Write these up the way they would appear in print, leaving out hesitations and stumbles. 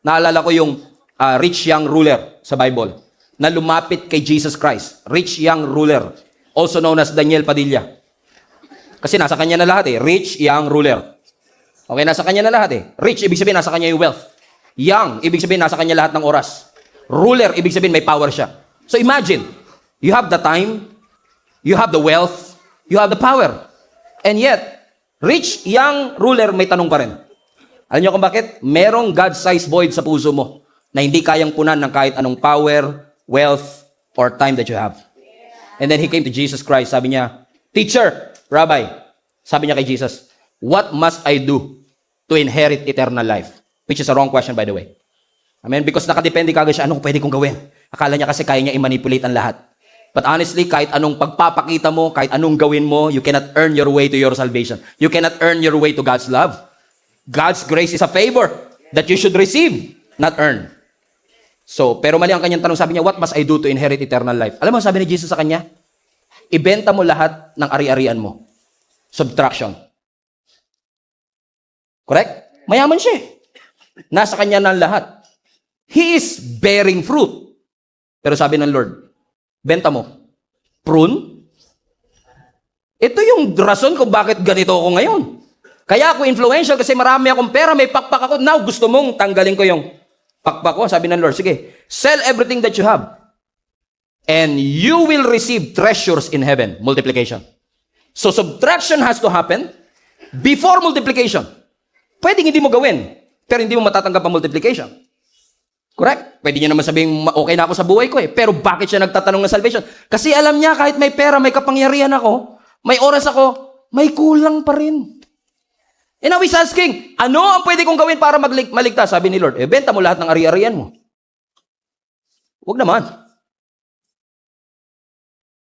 Naalala ko yung rich young ruler sa Bible na lumapit kay Jesus Christ. Rich young ruler, also known as Daniel Padilla. Kasi nasa kanya na lahat eh. Rich young ruler. Okay, nasa kanya na lahat eh. Rich, ibig sabihin nasa kanya yung wealth. Young, ibig sabihin nasa kanya lahat ng oras. Ruler, ibig sabihin may power siya. So imagine, you have the time, you have the wealth, you have the power. And yet, rich young ruler may tanong pa rin. Alam niyo kung bakit? Merong God-sized void sa puso mo na hindi kayang punan ng kahit anong power, wealth, or time that you have. And then he came to Jesus Christ. Sabi niya, Teacher, Rabbi, sabi niya kay Jesus, what must I do to inherit eternal life? Which is a wrong question, by the way. Amen? Because nakadepende kagad siya, anong pwede kong gawin? Akala niya kasi kaya niya i-manipulate ang lahat. But honestly, kahit anong pagpapakita mo, kahit anong gawin mo, you cannot earn your way to your salvation. You cannot earn your way to God's love. God's grace is a favor that you should receive, not earn. So, pero mali ang kanyang tanong, sabi niya, what must I do to inherit eternal life? Alam mo, sabi ni Jesus sa kanya, ibenta mo lahat ng ari-arian mo. Subtraction. Correct? Mayaman siya eh. Nasa kanya ng lahat. He is bearing fruit. Pero sabi ng Lord, benta mo. Prune? Ito yung rason kung bakit ganito ako ngayon. Kaya ako influential kasi marami akong pera, may pakpak ako. Now, gusto mong tanggalin ko yung pakpak ko. Sabi ng Lord, sige, sell everything that you have. And you will receive treasures in heaven. Multiplication. So, subtraction has to happen before multiplication. Pwedeng hindi mo gawin, pero hindi mo matatanggap ang multiplication. Correct? Pwede niya naman sabihin, okay na ako sa buhay ko eh. Pero bakit siya nagtatanong ng salvation? Kasi alam niya, kahit may pera, may kapangyarihan ako, may oras ako, may kulang pa rin. And now he's asking, ano ang pwede kong gawin para maligtas? Sabi ni Lord, benta mo lahat ng ari-arian mo. Huwag naman.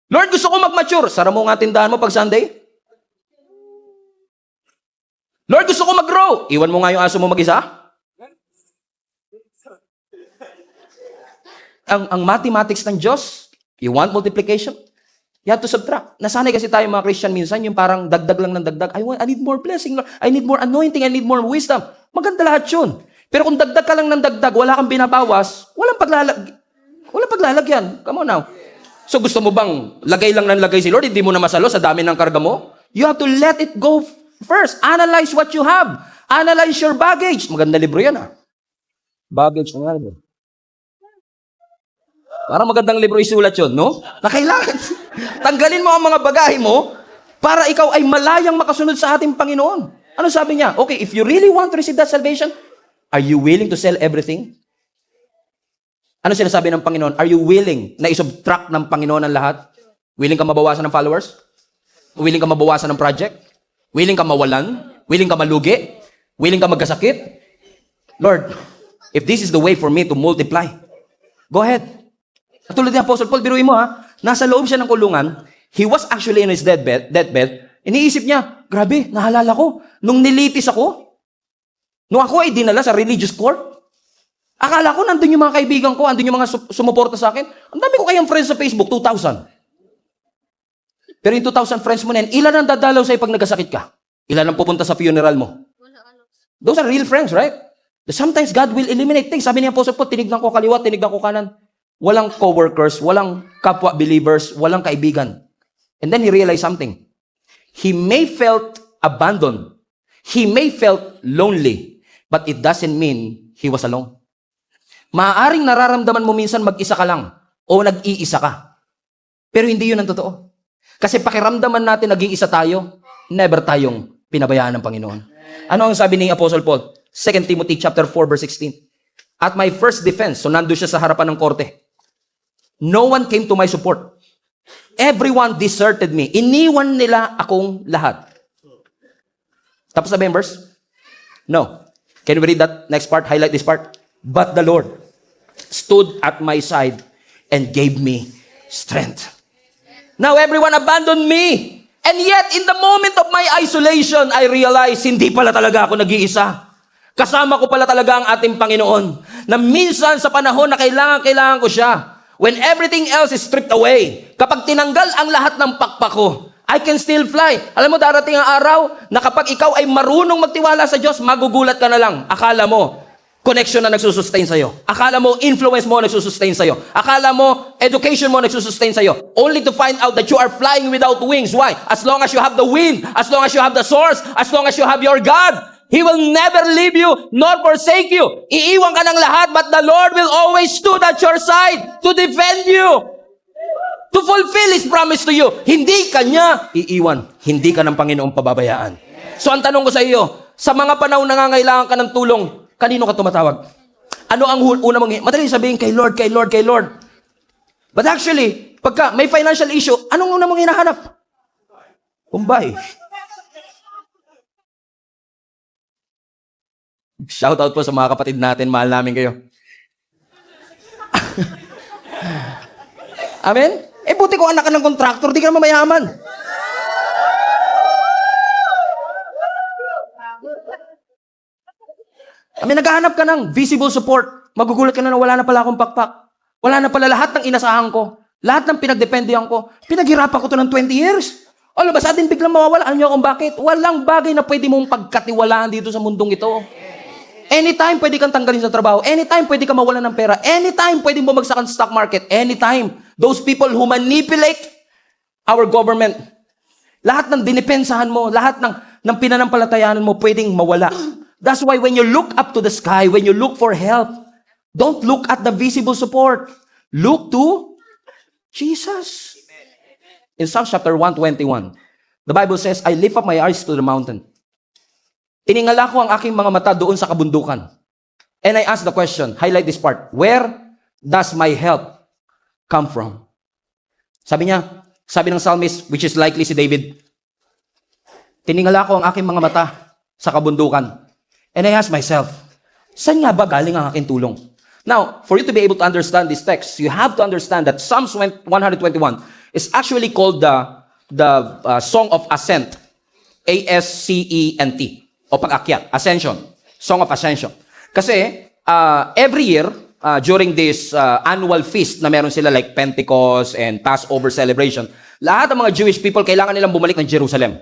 Lord, gusto ko mag-mature. Sara mo nga tindahan mo pag Sunday. Lord, gusto ko mag-grow. Iwan mo nga yung aso mo mag-isa. Ang mathematics ng Diyos, you want multiplication? You have to subtract. Nasanay kasi tayo mga Christian minsan, yung parang dagdag lang ng dagdag. I need more blessing, Lord. I need more anointing. I need more wisdom. Maganda lahat yun. Pero kung dagdag ka lang ng dagdag, wala kang binabawas, walang paglalagyan. Come on now. So gusto mo bang lagay lang ng lagay si Lord, hindi mo na masalo sa dami ng karga mo? You have to let it go first. Analyze what you have. Analyze your baggage. Maganda libro yan Baggage ng libro. Parang magandang libro isulat yun, no? Na kailangan. Tanggalin mo ang mga bagahe mo para ikaw ay malayang makasunod sa ating Panginoon. Ano sabi niya? Okay, if you really want to receive that salvation, are you willing to sell everything? Ano sinasabi ng Panginoon? Are you willing na isubtract ng Panginoon ang lahat? Willing ka mabawasan ng followers? Willing ka mabawasan ng project? Willing ka mawalan? Willing ka malugi? Willing ka magkasakit? Lord, if this is the way for me to multiply, go ahead. Katulad ni Apostle Paul, biruin mo nasa loob siya ng kulungan, he was actually in his deathbed, iniisip niya, grabe, nahalala ko, nung nilitis ako, nung ako ay dinala sa religious court, akala ko nandun yung mga kaibigan ko, andun yung mga sumuporta sa akin, ang dami ko kayang friends sa Facebook, 2,000. Pero yung 2,000 friends mo na yan, ilan ang dadalaw sa'yo pag nagkasakit ka? Ilan ang pupunta sa funeral mo? Those are real friends, right? Sometimes God will eliminate things. Sabi ni Apostle Paul, tinignan ko kaliwa, tinignan ko kanan. Walang co-workers, walang kapwa believers, walang kaibigan. And then he realized something. He may felt abandoned. He may felt lonely. But it doesn't mean he was alone. Maaaring nararamdaman mo minsan mag-isa ka lang o nag-iisa ka. Pero hindi yun ang totoo. Kasi pakiramdaman natin nag-iisa tayo, never tayong pinabayaan ng Panginoon. Ano ang sabi ni Apostle Paul? 2 Timothy chapter 4 verse 16. At my first defense, so nando siya sa harapan ng korte. No one came to my support. Everyone deserted me. Iniwan nila akong lahat. Tapos na ba yung verse? No. Can we read that next part? Highlight this part. But the Lord stood at my side and gave me strength. Now everyone abandoned me. And yet, in the moment of my isolation, I realized, hindi pala talaga ako nag-iisa. Kasama ko pala talaga ang ating Panginoon. Na minsan sa panahon na kailangan ko siya. When everything else is stripped away, kapag tinanggal ang lahat ng pakpak ko, I can still fly. Alam mo, darating ang araw na kapag ikaw ay marunong magtiwala sa Diyos, magugulat ka na lang. Akala mo, connection na nagsusustain sa'yo. Akala mo influence mo nagsusustain sa'yo. Akala mo education mo nagsusustain sa'yo. Only to find out that you are flying without wings. Why? As long as you have the wind, as long as you have the source, as long as you have your God, He will never leave you nor forsake you. Iiwan ka ng lahat, but the Lord will always stood at your side to defend you, to fulfill His promise to you. Hindi ka niya iiwan. Hindi ka ng Panginoong pababayaan. So ang tanong ko sa iyo, sa mga panahon na nangangailangan ka ng tulong, kanino ka tumatawag? Ano ang una mong madali sabihin, kay Lord, kay Lord, kay Lord. But actually, pagka may financial issue, anong una mong hinahanap? Kumbay. Shout out po sa mga kapatid natin, mahal namin kayo. Amen? Eh buti ko anak ka ng kontraktor, di ka naman mayaman. Naghahanap ka ng visible support. Magugulat ka na wala na pala akong pakpak. Wala na pala lahat ng inasahan ko. Lahat ng pinagdependihan ko. Pinaghirapan ko to ng 20 years. All of a sudden, biglang mawawala. Alam niyo kung bakit? Walang bagay na pwede mong pagkatiwalaan dito sa mundong ito. Anytime pwede kang tanggalin sa trabaho. Anytime pwede kang mawalan ng pera. Anytime pwede bumagsak ang stock market. Anytime. Those people who manipulate our government. Lahat ng dinipensahan mo, lahat ng pinanampalatayanan mo, pwedeng mawala. That's why when you look up to the sky, when you look for help, don't look at the visible support. Look to Jesus. In Psalms chapter 121, the Bible says, I lift up my eyes to the mountain. Tiningala ko ang aking mga mata doon sa kabundukan. And I ask the question, highlight this part, where does my help come from? Sabi ng psalmist, which is likely si David, tiningala ko ang aking mga mata sa kabundukan. And I ask myself, saan nga ba galing ang aking tulong? Now, for you to be able to understand this text, you have to understand that Psalms 121 is actually called the Song of Ascent. A-S-C-E-N-T. O pag-akyat. Ascension. Song of Ascension. Kasi, every year, during this annual feast na meron sila like Pentecost and Passover celebration, lahat ng mga Jewish people, kailangan nilang bumalik ng Jerusalem.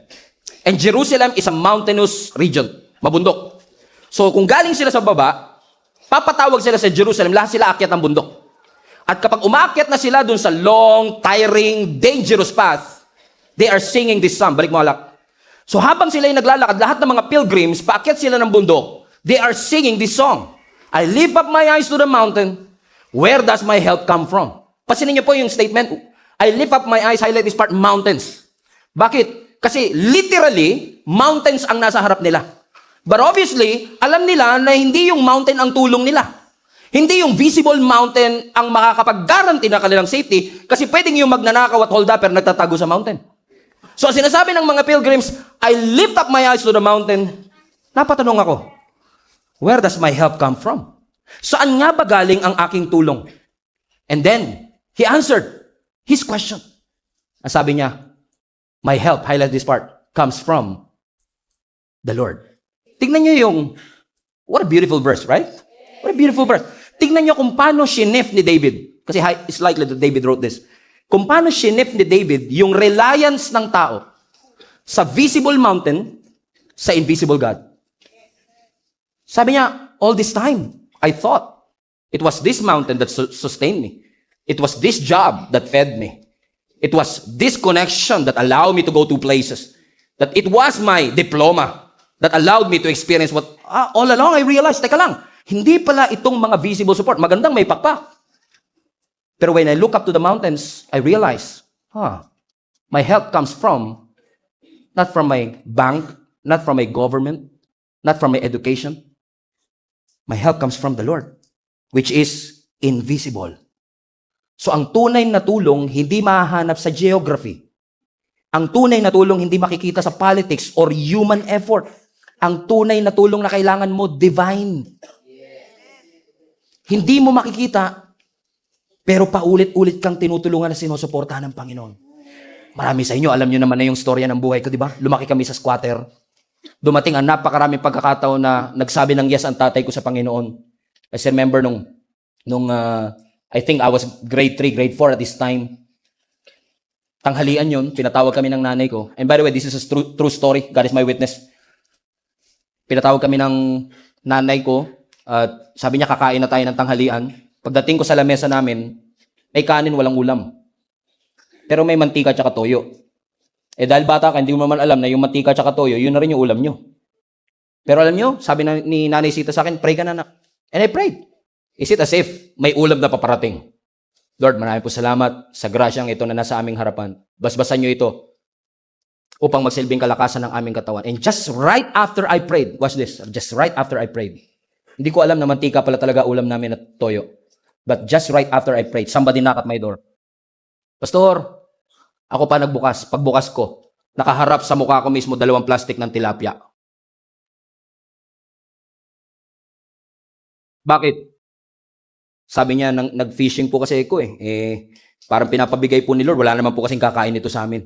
And Jerusalem is a mountainous region. Mabundok. So, kung galing sila sa baba, papatawag sila sa Jerusalem, lahat sila akyat ng bundok. At kapag umaakyat na sila dun sa long, tiring, dangerous path, they are singing this psalm. Balik mo alak. So habang sila ay naglalakad, lahat ng mga pilgrims, paakyat sila ng bundok, they are singing this song. I lift up my eyes to the mountain. Where does my help come from? Pasinin niyo po yung statement. I lift up my eyes, highlight this part, mountains. Bakit? Kasi literally, mountains ang nasa harap nila. But obviously, alam nila na hindi yung mountain ang tulong nila. Hindi yung visible mountain ang makakapag-guarantee na kanilang safety kasi pwedeng yung magnanakaw at hold-upper nagtatago sa mountain. So, sinasabi ng mga pilgrims, I lift up my eyes to the mountain. Napatanong ako, where does my help come from? Saan nga ba galing ang aking tulong? And then, he answered his question. Ang sabi niya, my help, highlight this part, comes from the Lord. Tignan niyo yung, what a beautiful verse, right? What a beautiful verse. Tignan niyo kung paano shinif ni David. Kasi it's likely that David wrote this. Kung paano shinif ni David yung reliance ng tao sa visible mountain, sa invisible God. Sabi niya, all this time, I thought it was this mountain that sustained me. It was this job that fed me. It was this connection that allowed me to go to places. That it was my diploma that allowed me to experience what, all along I realized, teka lang, hindi pala itong mga visible support. Magandang may pakpak. Pero when I look up to the mountains, I realize, my help comes from, not from my bank, not from my government, not from my education. My help comes from the Lord, which is invisible. So ang tunay na tulong, hindi mahahanap sa geography. Ang tunay na tulong, hindi makikita sa politics or human effort. Ang tunay na tulong na kailangan mo, divine. Hindi mo makikita, pero paulit-ulit kang tinutulungan na sinusuportahan ng Panginoon. Marami sa inyo, alam nyo naman na yung storya ng buhay ko, di ba? Lumaki kami sa squatter. Dumating ang napakaraming pagkakataon na nagsabi ng yes ang tatay ko sa Panginoon. I still remember nung I think I was grade 3, grade 4 at this time. Tanghalian yun, pinatawag kami ng nanay ko. And by the way, this is a true story. God is my witness. Pinatawag kami ng nanay ko At sabi niya, kakain na tayo ng tanghalian. Pagdating ko sa lamesa namin, may kanin, walang ulam. Pero may mantika at toyo. Dahil bata ka, hindi mo naman alam na yung mantika at toyo, yun na rin yung ulam nyo. Pero alam nyo, sabi ni Nanay Sita sa akin, pray ka na, anak. And I prayed. Is it as if may ulam na paparating? Lord, maraming po salamat sa grasyang ito na nasa aming harapan. Basbasan nyo ito upang magsilbing kalakasan ng aming katawan. And just right after I prayed, watch this, just right after I prayed, hindi ko alam na mantika pala talaga ulam namin at toyo. But just right after I prayed, somebody knocked at my door. Pastor, ako pa nagbukas. Pagbukas ko, nakaharap sa mukha ko mismo 2 plastic ng tilapia. Bakit? Sabi niya, nag-fishing po kasi ako parang pinapabigay po ni Lord, wala naman po kasing kakain nito sa amin.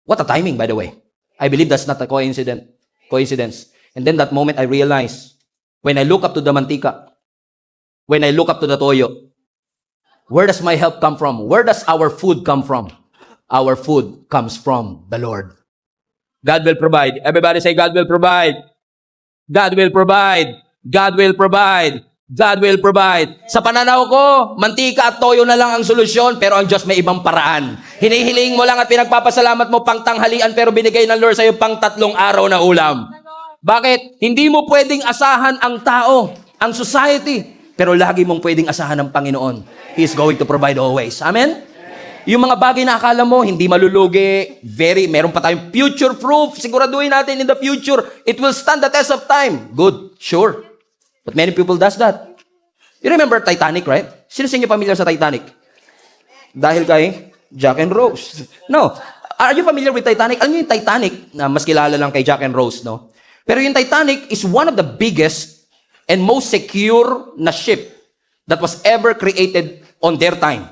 What a timing, by the way. I believe that's not a coincidence. And then that moment I realized, when I look up to the mantika, when I look up to the toyo, where does my help come from? Where does our food come from? Our food comes from the Lord. God will provide. Everybody say, God will provide. God will provide. God will provide. God will provide. Sa pananaw ko, mantika at toyo na lang ang solusyon, pero ang Diyos may ibang paraan. Hinihiling mo lang at pinagpapasalamat mo pang tanghalian, pero binigay ng Lord sa iyo pang 3 araw na ulam. Bakit? Hindi mo pwedeng asahan ang tao, ang society, pero lagi mong pwedeng asahan ang Panginoon. He is going to provide always. Amen? Yung mga bagay na akala mo, hindi malulugi, meron pa tayong future proof, siguraduhin natin in the future, it will stand the test of time. Good, sure. But many people does that. You remember Titanic, right? Sino sa inyo familiar sa Titanic? Dahil kay Jack and Rose. No. Are you familiar with Titanic? Alam niyo yung Titanic, na mas kilala lang kay Jack and Rose, no? Pero yung Titanic is one of the biggest and most secure na ship that was ever created on their time.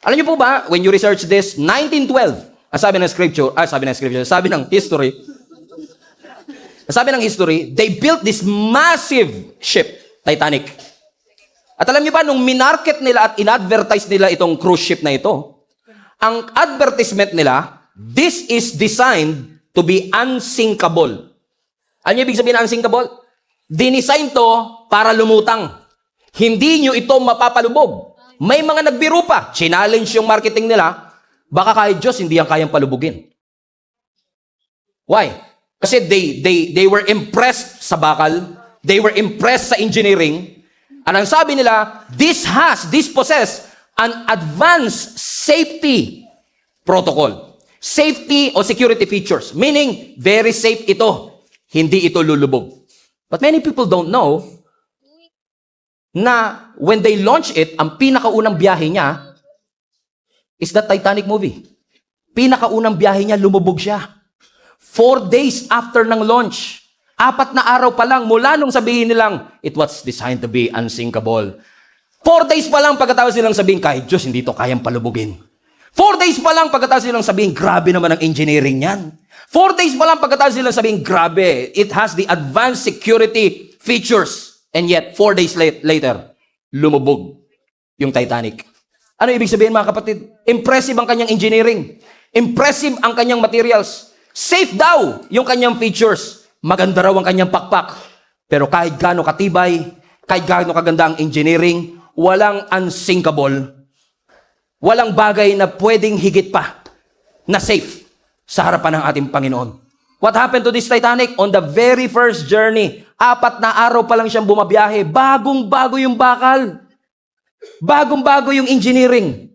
Alam niyo po ba, when you research this, 1912, sabi ng history, they built this massive ship, Titanic. At alam niyo ba, nung minarket nila at in-advertise nila itong cruise ship na ito, ang advertisement nila, this is designed to be unsinkable. Alam niyo ibig sabihin ng unsinkable? Dinisign to para lumutang. Hindi niyo ito mapapalubog. May mga nagbiro pa. Challenge yung marketing nila. Baka kahit Diyos, hindi yan kayang palubugin. Why? Kasi they were impressed sa bakal. They were impressed sa engineering. And ang sabi nila, this possess an advanced safety protocol. Safety o security features. Meaning, very safe ito. Hindi ito lulubog. But many people don't know na when they launch it, ang pinakaunang biyahe niya is the Titanic movie. Pinakaunang biyahe niya, lumubog siya. 4 days after ng launch, 4 na araw pa lang mula nung sabihin nilang, it was designed to be unsinkable. 4 days pa lang pagkatapos nilang sabihin, kahit Diyos, hindi to kayang palubugin. 4 days pa lang pagkatapos nilang sabihin, grabe naman ang engineering niyan. 4 days pa lang pagkatapos nilang sabihin, grabe, it has the advanced security features. And yet, 4 days later, lumubog yung Titanic. Ano ibig sabihin mga kapatid? Impressive ang kanyang engineering. Impressive ang kanyang materials. Safe daw yung kanyang features. Maganda raw ang kanyang pakpak. Pero kahit gaano katibay, kahit gaano kaganda ang engineering, walang unsinkable. Walang bagay na pwedeng higit pa na safe sa harapan ng ating Panginoon. What happened to this Titanic? On the very first journey, 4 na araw pa lang siyang bumabiyahe, bagong-bago yung bakal. Bagong-bago yung engineering.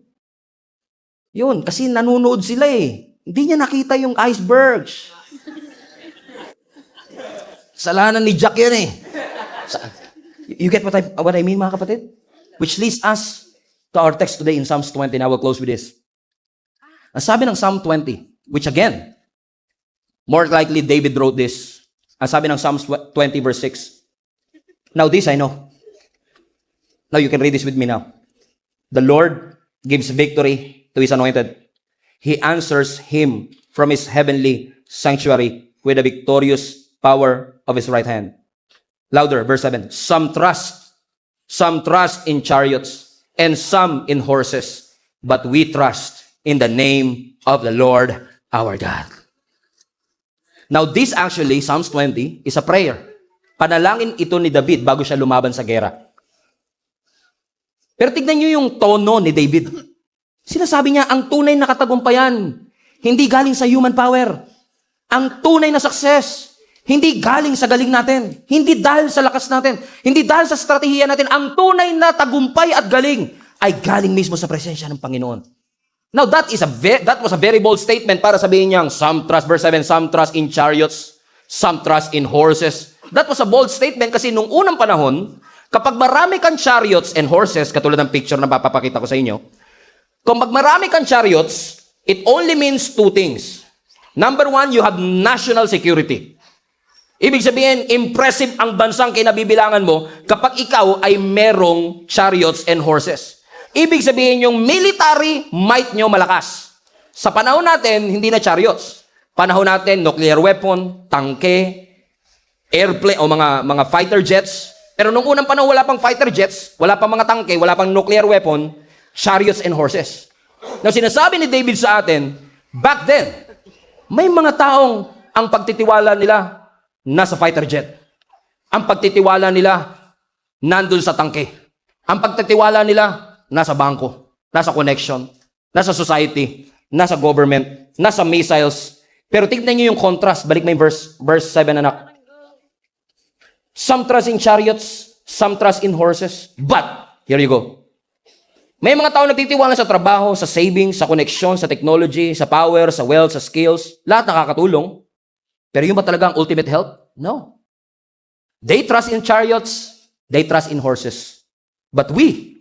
Yun, kasi nanunood sila eh. Hindi niya nakita yung icebergs. Salanan ni Jack yan eh. You get what I mean, mga kapatid? Which leads us to our text today in Psalms 20, and I will close with this. Ang sabi ng Psalm 20, which again, more likely David wrote this. Ang sabi ng Psalms 20 verse 6. Now this I know. Now you can read this with me now. The Lord gives victory to His anointed. He answers him from His heavenly sanctuary with the victorious power of His right hand. Louder, verse 7. Some trust in chariots and some in horses, but we trust in the name of the Lord our God. Now this actually, Psalms 20, is a prayer. Panalangin ito ni David bago siya lumaban sa gera. Pero tignan niyo yung tono ni David. Sinasabi niya, ang tunay na katagumpayan, hindi galing sa human power. Ang tunay na success, hindi galing sa galing natin. Hindi dahil sa lakas natin. Hindi dahil sa strategiya natin. Ang tunay na tagumpay at galing ay galing mismo sa presensya ng Panginoon. Now, that was a very bold statement para sabihin niyang, some trust, verse 7, some trust in chariots, some trust in horses. That was a bold statement kasi nung unang panahon, kapag marami kang chariots and horses, katulad ng picture na papapakita ko sa inyo, kung marami kang chariots, it only means two things. Number one, you have national security. Ibig sabihin, impressive ang bansang kinabibilangan mo kapag ikaw ay merong chariots and horses. Ibig sabihin, yung military might nyo malakas. Sa panahon natin, hindi na chariots. Panahon natin, nuclear weapon, tangke, airplane, o mga fighter jets. Pero nung unang panahon, wala pang fighter jets, wala pang mga tangke, wala pang nuclear weapon, chariots and horses. Now, sinasabi ni David sa atin, back then, may mga taong ang pagtitiwala nila nasa fighter jet. Ang pagtitiwala nila nandun sa tangke. Ang pagtitiwala nila nasa bangko, nasa connection, nasa society, nasa government, nasa missiles. Pero tignan niyo yung contrast. Balik mo yung verse 7, anak. Some trust in chariots, some trust in horses. But, here you go. May mga tao nagtitiwala sa trabaho, sa savings, sa connection, sa technology, sa power, sa wealth, sa skills. Lahat nakakatulong. Pero yung ba talaga ang ultimate help? No. They trust in chariots, they trust in horses. But we,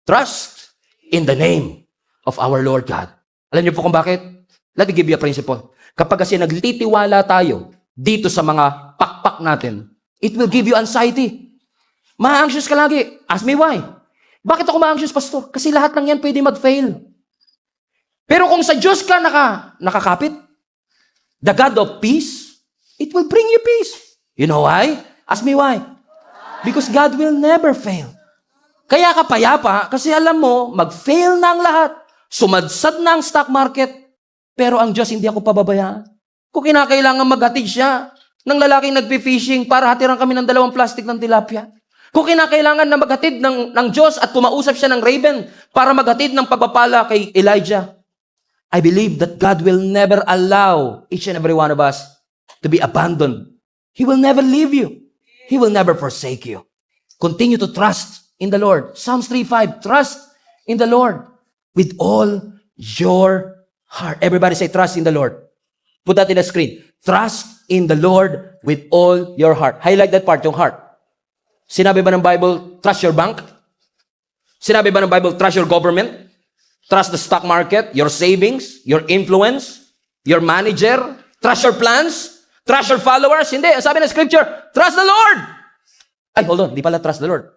trust in the name of our Lord God. Alam niyo po kung bakit? Let me give you a principle. Kapag kasi nagtitiwala tayo dito sa mga pakpak natin, it will give you anxiety. Ma-anxious ka lagi. Ask me why. Bakit ako ma-anxious, pastor? Kasi lahat ng yan pwede mag-fail. Pero kung sa Diyos ka nakakapit, the God of peace, it will bring you peace. You know why? Ask me why. Because God will never fail. Kaya ka payapa, kasi alam mo, mag-fail na ang lahat. Sumadsad na ang stock market. Pero ang Diyos, hindi ako pababayaan. Kung kinakailangan maghatid siya ng lalaking nagpi-fishing para hatiran kami ng 2 plastic ng tilapia. Kung kinakailangan na maghatid ng Diyos at kumausap siya ng raven para maghatid ng pagpapala kay Elijah. I believe that God will never allow each and every one of us to be abandoned. He will never leave you. He will never forsake you. Continue to trust in the Lord. Psalms 3:5, trust in the Lord with all your heart. Everybody say, trust in the Lord. Put that in the screen. Trust in the Lord with all your heart. Highlight that part, yung heart. Sinabi ba ng Bible, trust your bank? Sinabi ba ng Bible, trust your government? Trust the stock market, your savings, your influence, your manager? Trust your plans? Trust your followers? Hindi. Ang sabi ng scripture, trust the Lord! Ay, hold on. Di pala trust the Lord.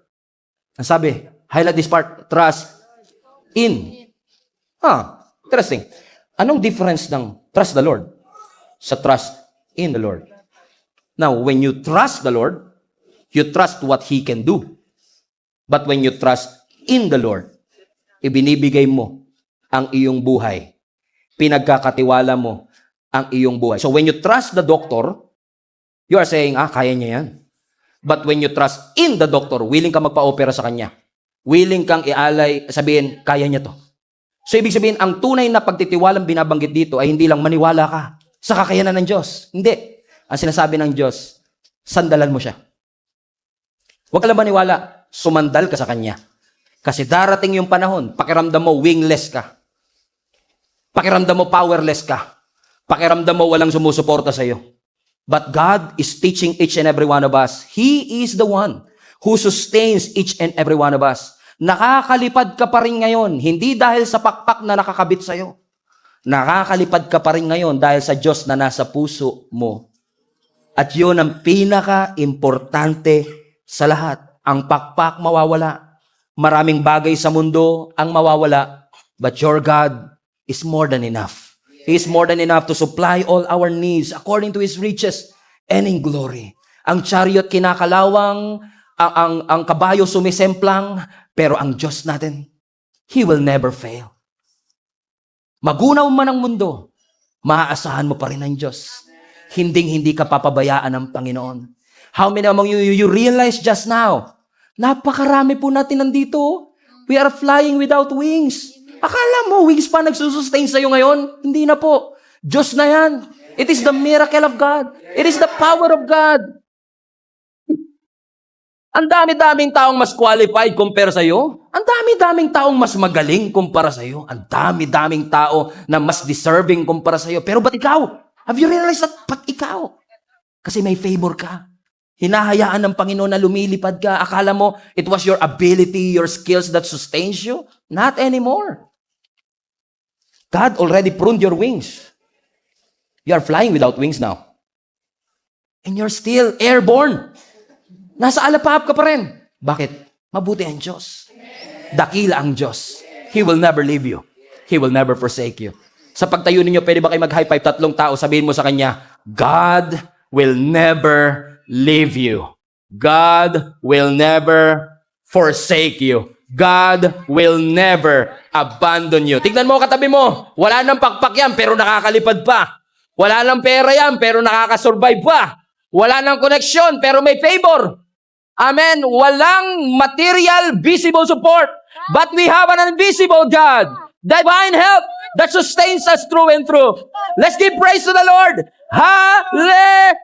Ang sabi, highlight this part, trust in. Interesting. Anong difference ng trust the Lord sa trust in the Lord? Now, when you trust the Lord, you trust what He can do. But when you trust in the Lord, ibinibigay mo ang iyong buhay. Pinagkakatiwala mo ang iyong buhay. So when you trust the doctor, you are saying, kaya niya yan. But when you trust in the doctor, willing ka magpa-opera sa kanya. Willing kang ialay, sabihin, kaya niya to. So ibig sabihin, ang tunay na pagtitiwalang binabanggit dito ay hindi lang maniwala ka sa kakayanan ng Diyos. Hindi. Ang sinasabi ng Diyos, sandalan mo siya. Huwag ka lang maniwala, sumandal ka sa Kanya. Kasi darating yung panahon, pakiramdam mo wingless ka. Pakiramdam mo powerless ka. Pakiramdam mo walang sumusuporta sa iyo. But God is teaching each and every one of us. He is the one who sustains each and every one of us. Nakakalipad ka pa rin ngayon, hindi dahil sa pakpak na nakakabit sa iyo. Nakakalipad ka pa rin ngayon dahil sa Diyos na nasa puso mo. At yun ang pinaka-importante sa lahat. Ang pakpak mawawala. Maraming bagay sa mundo ang mawawala. But your God is more than enough. He is more than enough to supply all our needs according to His riches and in glory. Ang chariot kinakalawang, ang kabayo sumisemplang, pero ang Diyos natin, He will never fail. Magunaw man ang mundo, maaasahan mo pa rin ang Diyos. Hinding-hindi ka papabayaan ng Panginoon. How many among you realize just now? Napakarami po natin nandito. We are flying without wings. Akala mo, wings pa nagsusustain sa'yo ngayon? Hindi na po. Diyos na yan. It is the miracle of God. It is the power of God. Ang dami-daming taong mas qualified compare sa'yo. Ang dami-daming taong mas magaling kumpara sa'yo. Ang dami-daming tao na mas deserving kumpara sa'yo. Pero ba't ikaw? Have you realized that ba't ikaw? Kasi may favor ka. Hinahayaan ng Panginoon na lumilipad ka. Akala mo, it was your ability, your skills that sustains you? Not anymore. God already pruned your wings. You are flying without wings now. And you're still airborne. Nasa alapahap ka pa rin. Bakit? Mabuti ang Diyos. Dakila ang Diyos. He will never leave you. He will never forsake you. Sa pagtayo ninyo, pwede ba kayo mag-high five? 3 tao, sabihin mo sa kanya, God will never leave you. God will never forsake you. God will never abandon you. Tignan mo katabi mo, wala nang pakpak yan, pero nakakalipad pa. Wala nang pera yan, pero nakakasurvive pa. Wala nang koneksyon, pero may favor. Amen. Walang material, visible support. But we have an invisible God. Divine help that sustains us through and through. Let's give praise to the Lord. Hallelujah!